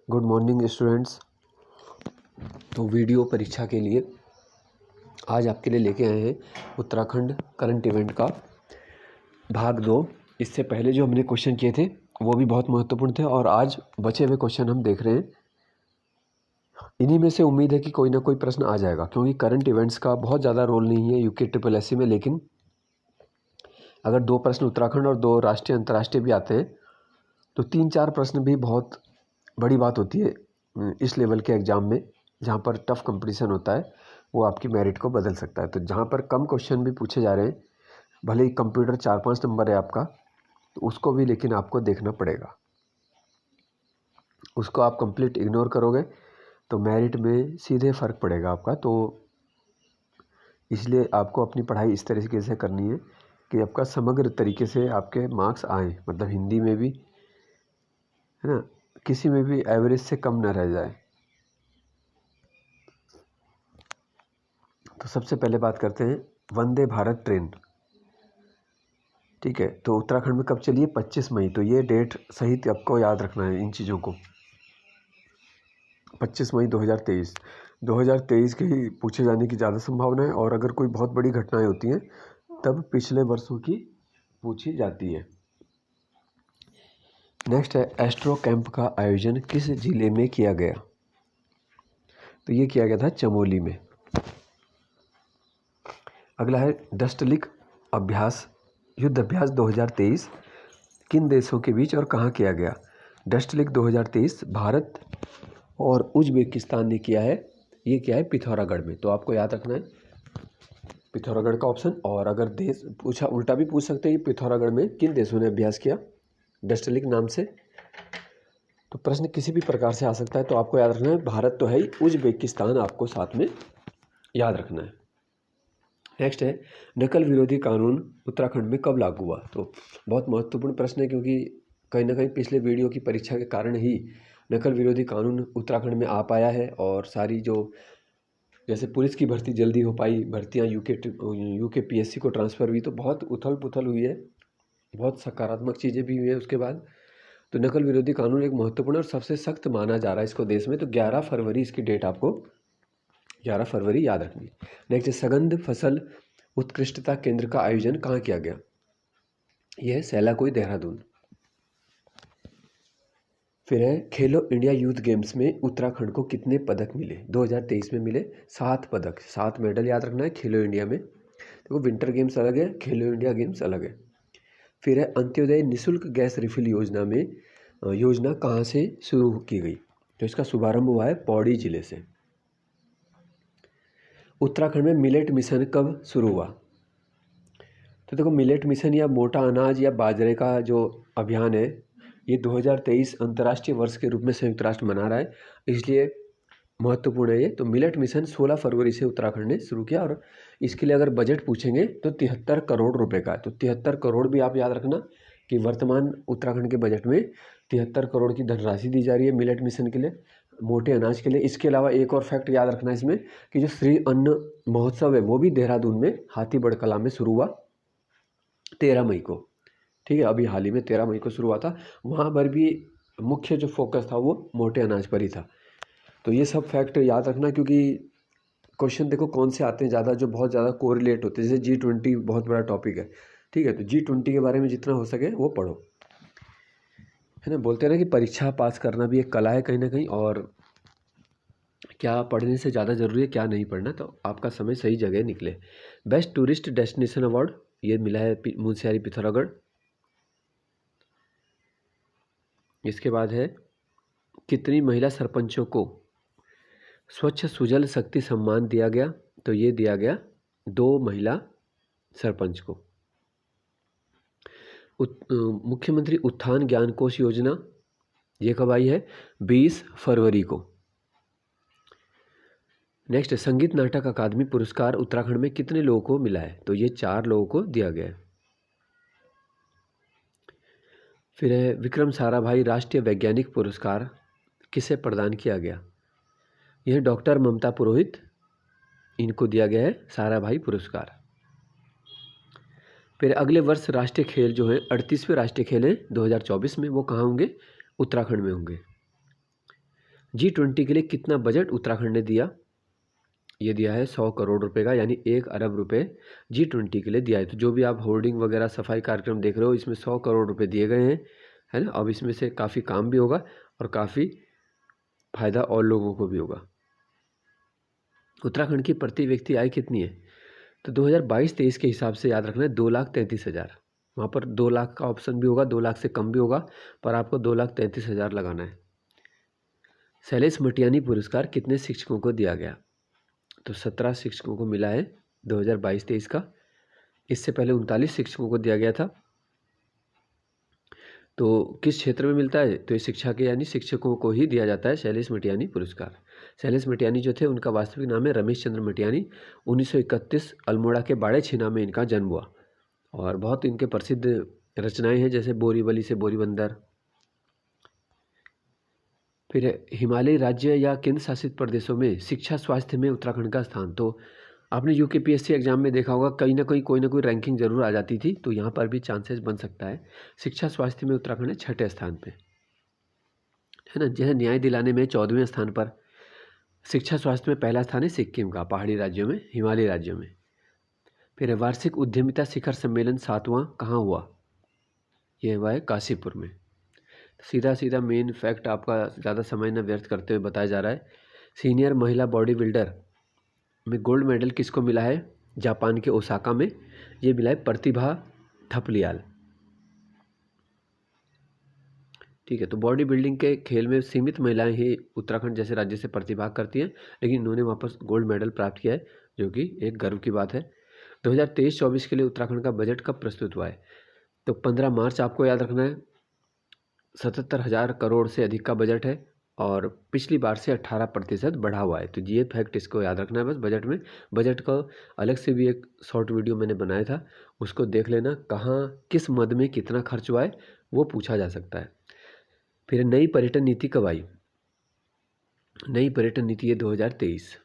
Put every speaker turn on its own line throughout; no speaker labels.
Good morning students. तो video परीक्षा के लिए आज आपके लिए लेके आए हैं उत्तराखंड करंट इवेंट का भाग 2। इससे पहले जो हमने क्वेश्चन किए थे वो भी बहुत महत्वपूर्ण थे और आज बचे हुए क्वेश्चन हम देख रहे हैं। इन्हीं में से उम्मीद है कि कोई ना कोई प्रश्न आ जाएगा, क्योंकि करंट इवेंट्स का बहुत ज़्यादा रोल नहीं है यूके ट्रिपल एससी में, लेकिन अगर 2 प्रश्न उत्तराखंड और 2 राष्ट्रीय अंतर्राष्ट्रीय भी आते हैं तो 3-4 प्रश्न भी बहुत बड़ी बात होती है इस लेवल के एग्ज़ाम में, जहाँ पर टफ कंपटीशन होता है। वो आपकी मेरिट को बदल सकता है। तो जहाँ पर कम क्वेश्चन भी पूछे जा रहे हैं, भले ही कंप्यूटर 4-5 नंबर है आपका, तो उसको भी लेकिन आपको देखना पड़ेगा। उसको आप कंप्लीट इग्नोर करोगे तो मेरिट में सीधे फ़र्क पड़ेगा आपका। तो इसलिए आपको अपनी पढ़ाई इस तरीके से करनी है कि आपका समग्र तरीके से आपके मार्क्स आएँ, मतलब हिंदी में भी, है ना, किसी में भी एवरेज से कम ना रह जाए। तो सबसे पहले बात करते हैं वंदे भारत ट्रेन। ठीक है, तो उत्तराखंड में कब चली है? 25 मई। तो ये डेट सहित आपको याद रखना है इन चीज़ों को। 25 मई 2023। 2023 के ही पूछे जाने की ज़्यादा संभावना है, और अगर कोई बहुत बड़ी घटनाएं होती हैं तब पिछले वर्षों की पूछी जाती है। नेक्स्ट है एस्ट्रो कैंप का आयोजन किस जिले में किया गया? तो ये किया गया था चमोली में। अगला है डस्टलिक अभ्यास, युद्ध अभ्यास 2023 किन देशों के बीच और कहाँ किया गया? डस्टलिक 2023 भारत और उज्बेकिस्तान ने किया है। ये क्या है? पिथौरागढ़ में। तो आपको याद रखना है पिथौरागढ़ का ऑप्शन। और अगर देश पूछा, उल्टा भी पूछ सकते हैं कि पिथौरागढ़ में किन देशों ने अभ्यास किया डस्टलिक नाम से। तो प्रश्न किसी भी प्रकार से आ सकता है, तो आपको याद रखना है भारत तो है ही, उज्बेकिस्तान आपको साथ में याद रखना है। नेक्स्ट है नकल विरोधी कानून उत्तराखंड में कब लागू हुआ? तो बहुत महत्वपूर्ण प्रश्न है, क्योंकि कहीं ना कहीं पिछले वीडियो की परीक्षा के कारण ही नकल विरोधी कानून उत्तराखंड में आ पाया है। और सारी जो जैसे पुलिस की भर्ती जल्दी हो पाई, भर्तियां यूके पीएससी को ट्रांसफ़र हुई, तो बहुत उथल पुथल हुई है, बहुत सकारात्मक चीज़ें भी हुई है उसके बाद। तो नकल विरोधी कानून एक महत्वपूर्ण और सबसे सख्त माना जा रहा है इसको देश में। तो 11 फरवरी इसकी डेट आपको 11 फरवरी याद रखनी। नेक्स्ट सगंध फसल उत्कृष्टता केंद्र का आयोजन कहाँ किया गया? यह है सैलाकुई, देहरादून। फिर है खेलो इंडिया यूथ गेम्स में उत्तराखंड को कितने पदक मिले? 2023 में मिले 7 पदक, 7 मेडल याद रखना है खेलो इंडिया में। देखो विंटर गेम्स अलग है, खेलो इंडिया गेम्स अलग है। फिर है अंत्योदय निःशुल्क गैस रिफिल योजना में योजना कहाँ से शुरू की गई? तो इसका शुभारंभ हुआ है पौड़ी जिले से। उत्तराखंड में मिलेट मिशन कब शुरू हुआ? तो देखो मिलेट मिशन या मोटा अनाज या बाजरे का जो अभियान है, ये 2023 अंतर्राष्ट्रीय वर्ष के रूप में संयुक्त राष्ट्र मना रहा है, इसलिए महत्वपूर्ण है ये। तो मिलेट मिशन 16 फरवरी से उत्तराखंड ने शुरू किया, और इसके लिए अगर बजट पूछेंगे तो 73 करोड़ रुपए का है। तो 73 करोड़ भी आप याद रखना कि वर्तमान उत्तराखंड के बजट में 73 करोड़ की धनराशि दी जा रही है मिलेट मिशन के लिए, मोटे अनाज के लिए। इसके अलावा एक और फैक्ट याद रखना है इसमें कि जो श्री अन्न महोत्सव है वो भी देहरादून में हाथीबड़ कला में शुरू हुआ 13 मई को। ठीक है, अभी हाल ही में 13 मई को शुरू हुआ था। वहाँ पर भी मुख्य जो फोकस था वो मोटे अनाज पर ही था। तो ये सब फैक्ट याद रखना, क्योंकि क्वेश्चन देखो कौन से आते हैं ज़्यादा, जो बहुत ज़्यादा कोरिलेट होते हैं। जैसे G20 बहुत बड़ा टॉपिक है, ठीक है, तो G20 के बारे में जितना हो सके वो पढ़ो, है ना। बोलते हैं ना कि परीक्षा पास करना भी एक कला है कहीं ना कहीं, और क्या पढ़ने से ज़्यादा ज़रूरी है क्या नहीं पढ़ना। तो आपका समय सही जगह निकले। बेस्ट टूरिस्ट डेस्टिनेशन अवार्ड ये मिला है मुंशियारी पिथौरागढ़। इसके बाद है कितनी महिला सरपंचों को स्वच्छ सुजल शक्ति सम्मान दिया गया? तो ये दिया गया 2 महिला सरपंच को। मुख्यमंत्री उत्थान ज्ञान कोश योजना ये कब आई है? 20 फरवरी को। नेक्स्ट संगीत नाटक अकादमी पुरस्कार उत्तराखंड में कितने लोगों को मिला है? तो ये 4 लोगों को दिया गया है। फिर है विक्रम साराभाई राष्ट्रीय वैज्ञानिक पुरस्कार किसे प्रदान किया गया? यह डॉक्टर ममता पुरोहित, इनको दिया गया है साराभाई पुरस्कार। फिर अगले वर्ष राष्ट्रीय खेल जो है 38वें राष्ट्रीय खेल हैं 2024 में, वो कहाँ होंगे? उत्तराखंड में होंगे। G20 के लिए कितना बजट उत्तराखंड ने दिया? ये दिया है 100 करोड़ रुपए का, यानी 1 अरब रुपए G20 के लिए दिया है। तो जो भी आप होर्डिंग वगैरह सफाई कार्यक्रम देख रहे हो, इसमें 100 करोड़ रुपए दिए गए हैं, है ना। अब इसमें से काफ़ी काम भी होगा और काफ़ी फायदा और लोगों को भी होगा। उत्तराखंड की प्रति व्यक्ति आय कितनी है? तो 2022-23 के हिसाब से याद रखना है 2,33,000। वहाँ पर 2 लाख का ऑप्शन भी होगा, 2 लाख से कम भी होगा, पर आपको 2,33,000 लगाना है। शैलेश मटियानी पुरस्कार कितने शिक्षकों को दिया गया? तो 17 शिक्षकों को मिला है 2022-23 का। इससे पहले 39 शिक्षकों को दिया गया था। तो किस क्षेत्र में मिलता है? तो ये शिक्षा के यानी शिक्षकों को ही दिया जाता है शैलेश मटियानी पुरस्कार। शैलेश मटियानी जो थे, उनका वास्तविक नाम है रमेश चंद्र मटियानी। 1931 अल्मोड़ा के बाड़े छिना में इनका जन्म हुआ और बहुत इनके प्रसिद्ध रचनाएं हैं, जैसे बोरीवली से बोरीबंदर। फिर हिमालयी राज्य या केंद्र शासित प्रदेशों में शिक्षा स्वास्थ्य में उत्तराखंड का स्थान। तो आपने यूकेपीएससी एग्जाम में देखा होगा, कहीं ना कहीं कोई ना कोई रैंकिंग जरूर आ जाती थी, तो यहाँ पर भी चांसेस बन सकता है। शिक्षा स्वास्थ्य में उत्तराखंड है 6ठे स्थान पे, है ना। जैसे न्याय दिलाने में 14वें स्थान पर। शिक्षा स्वास्थ्य में पहला स्थान है सिक्किम का, पहाड़ी राज्यों में, हिमालयी राज्यों में। फिर वार्षिक उद्यमिता शिखर सम्मेलन 7वां कहाँ हुआ? ये हुआ है काशीपुर में। सीधा सीधा मेन फैक्ट आपका ज़्यादा समय न व्यर्थ करते हुए बताया जा रहा है। सीनियर महिला बॉडी बिल्डर में गोल्ड मेडल किसको मिला है? जापान के ओसाका में ये मिला है प्रतिभा थपलियाल। ठीक है, तो बॉडी बिल्डिंग के खेल में सीमित महिलाएं ही उत्तराखंड जैसे राज्य से प्रतिभाग करती हैं, लेकिन इन्होंने वापस गोल्ड मेडल प्राप्त किया है, जो कि एक गर्व की बात है। 2023-24 के लिए उत्तराखंड का बजट कब प्रस्तुत हुआ है? तो 15 मार्च आपको याद रखना है। 77,000 करोड़ से अधिक का बजट है और पिछली बार से 18% बढ़ा हुआ है। तो ये फैक्ट इसको याद रखना है बस। बजट में, बजट का अलग से भी एक शॉर्ट वीडियो मैंने बनाया था, उसको देख लेना, कहाँ किस मद में कितना खर्च हुआ है वो पूछा जा सकता है। फिर नई पर्यटन नीति कब आई? नई पर्यटन नीति है 2023।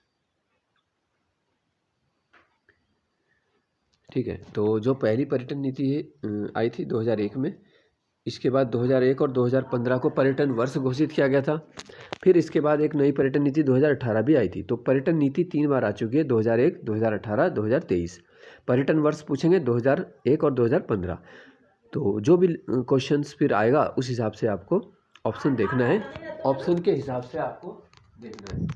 ठीक है, तो जो पहली पर्यटन नीति आई थी 2001 में, इसके बाद 2001 और 2015 को पर्यटन वर्ष घोषित किया गया था। फिर इसके बाद एक नई पर्यटन नीति 2018 भी आई थी। तो पर्यटन नीति 3 बार आ चुकी है, 2001, 2018, 2023। पर्यटन वर्ष पूछेंगे 2001 और 2015। तो जो भी क्वेश्चंस फिर आएगा उस हिसाब से आपको ऑप्शन देखना है, ऑप्शन के हिसाब से आपको देखना है।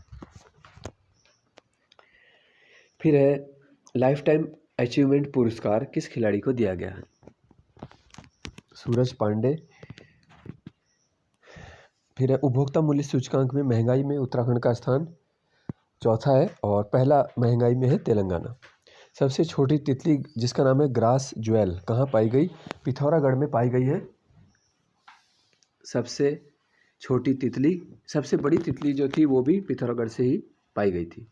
फिर है लाइफ टाइम अचीवमेंट पुरस्कार किस खिलाड़ी को दिया गया है? सूरज पांडे। फिर है उपभोक्ता मूल्य सूचकांक में महंगाई में उत्तराखंड का स्थान चौथा है और पहला महंगाई में है तेलंगाना। सबसे छोटी तितली जिसका नाम है ग्रास ज्वेल कहाँ पाई गई? पिथौरागढ़ में पाई गई है। सबसे छोटी तितली, सबसे बड़ी तितली जो थी वो भी पिथौरागढ़ से ही पाई गई थी।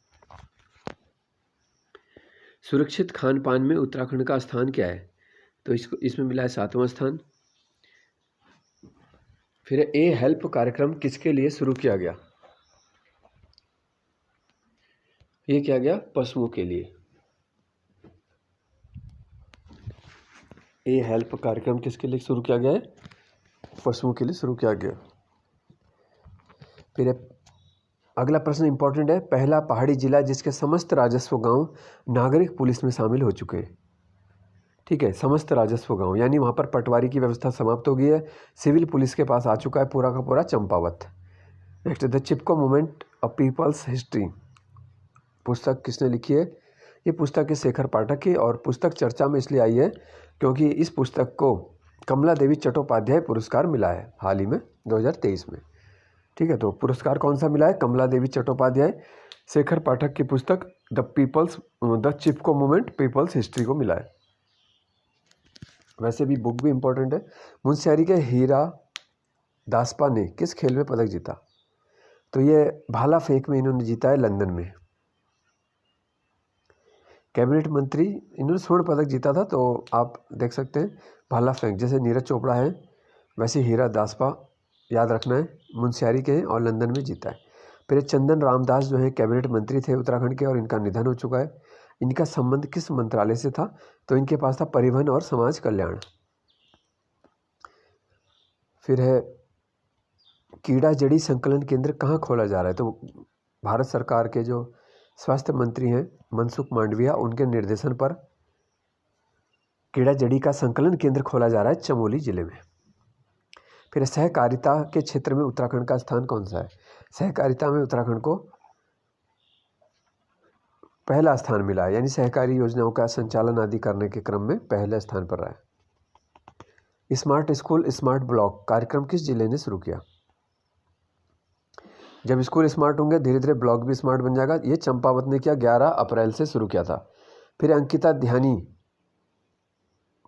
सुरक्षित खान पान में उत्तराखंड का स्थान क्या है? तो इसमें मिला है 7वां स्थान। फिर ए हेल्प कार्यक्रम किसके लिए शुरू किया गया? ये किया गया पशुओं के लिए। ए हेल्प कार्यक्रम किसके लिए शुरू किया गया है? पशुओं के लिए शुरू किया गया। फिर अगला प्रश्न इंपॉर्टेंट है, पहला पहाड़ी जिला जिसके समस्त राजस्व गांव नागरिक पुलिस में शामिल हो चुके हैं। ठीक है, समस्त राजस्व गांव, यानी वहाँ पर पटवारी की व्यवस्था समाप्त हो गई है, सिविल पुलिस के पास आ चुका है पूरा का पूरा Champawat. Next, the Chipko movement of people's history पुस्तक किसने लिखी है? ये पुस्तक है शेखर पाठक की, और पुस्तक चर्चा में इसलिए आई है क्योंकि इस पुस्तक को कमला देवी चट्टोपाध्याय पुरस्कार मिला है हाल ही में 2023 में। ठीक है, तो पुरस्कार कौन सा मिला है? कमला देवी चट्टोपाध्याय शेखर पाठक की पुस्तक the Chipko movement people's history को मिला है। वैसे भी बुक भी इम्पोर्टेंट है। मुंशियारी के हीरा दासपा ने किस खेल में पदक जीता? तो ये भाला फेंक में इन्होंने जीता है लंदन में। कैबिनेट मंत्री, इन्होंने स्वर्ण पदक जीता था, तो आप देख सकते हैं भाला फेंक, जैसे नीरज चोपड़ा है वैसे हीरा दासपा याद रखना है, मुंशियारी के हैं और लंदन में जीता है। फिर चंदन रामदास जो है कैबिनेट मंत्री थे उत्तराखंड के और इनका निधन हो चुका है। इनका संबंध किस मंत्रालय से था? तो इनके पास था परिवहन और समाज कल्याण। फिर है कीड़ा जड़ी संकलन केंद्र कहाँ खोला जा रहा है? तो भारत सरकार के जो स्वास्थ्य मंत्री हैं मनसुख मांडविया, उनके निर्देशन पर कीड़ा जड़ी का संकलन केंद्र खोला जा रहा है चमोली जिले में। फिर सहकारिता के क्षेत्र में उत्तराखंड का स्थान कौन सा है? सहकारिता में उत्तराखंड को पहला स्थान मिला है, यानी सहकारी योजनाओं का संचालन आदि करने के क्रम में पहले स्थान पर रहा है। स्मार्ट स्कूल स्मार्ट ब्लॉक कार्यक्रम किस जिले ने शुरू किया? जब स्कूल स्मार्ट होंगे धीरे धीरे ब्लॉक भी स्मार्ट बन जाएगा। ये चंपावत ने किया, 11 अप्रैल से शुरू किया था। फिर अंकिता ध्यानी,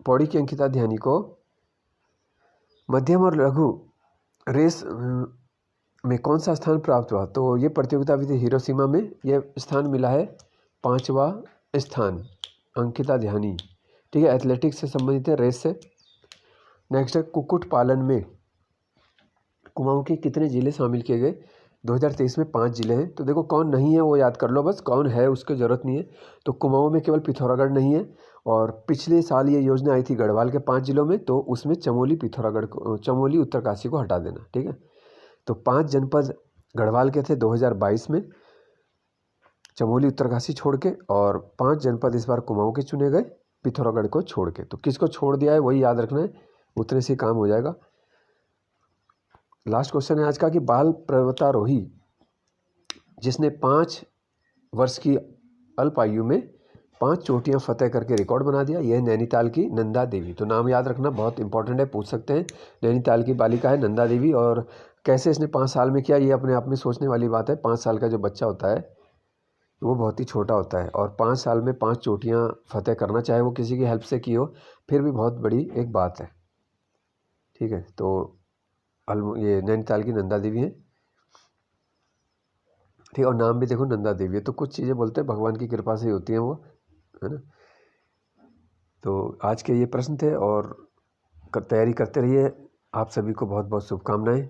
पौड़ी की अंकिता ध्यानी को मध्यम और लघु रेस में कौन सा स्थान प्राप्त हुआ? तो ये प्रतियोगिता हुई थी हिरोशिमा में, ये स्थान मिला है 5वां स्थान, अंकिता ध्यानी। ठीक है, एथलेटिक्स से संबंधित है, रेस से। नेक्स्ट है कुक्कुट पालन में कुमाऊं के कितने जिले शामिल किए गए? 2023 में 5 जिले हैं। तो देखो कौन नहीं है वो याद कर लो, बस कौन है उसकी ज़रूरत नहीं है। तो कुमाऊं में केवल पिथौरागढ़ नहीं है, और पिछले साल ये योजना आई थी गढ़वाल के 5 जिलों में, तो उसमें चमोली पिथौरागढ़ को, चमोली उत्तरकाशी को हटा देना। ठीक है, तो 5 जनपद गढ़वाल के थे 2022 में, चमोली उत्तरकाशी छोड़ के, और 5 जनपद इस बार कुमाऊं के चुने गए पिथौरागढ़ को छोड़ के। तो किसको छोड़ दिया है वही याद रखना है, उतने से काम हो जाएगा। लास्ट क्वेश्चन है आज का कि बाल पर्वतारोही जिसने 5 वर्ष की अल्प आयु में 5 चोटियां फतेह करके रिकॉर्ड बना दिया, यह नैनीताल की नंदा देवी। तो नाम याद रखना बहुत इंपॉर्टेंट है, पूछ सकते हैं। नैनीताल की बालिका है नंदा देवी, और कैसे इसने 5 साल में किया ये अपने आप में सोचने वाली बात है। 5 साल का जो बच्चा होता है वो बहुत ही छोटा होता है, और 5 साल में 5 चोटियां फतेह करना, चाहे वो किसी की हेल्प से की हो, फिर भी बहुत बड़ी एक बात है। ठीक है, तो ये नैनीताल की नंदा देवी है। ठीक, और नाम भी देखो नंदा देवी है। तो कुछ चीज़ें बोलते हैं भगवान की कृपा से ही होती हैं वो, है ना। तो आज के ये प्रश्न थे, और तैयारी करते रहिए। आप सभी को बहुत बहुत शुभकामनाएं।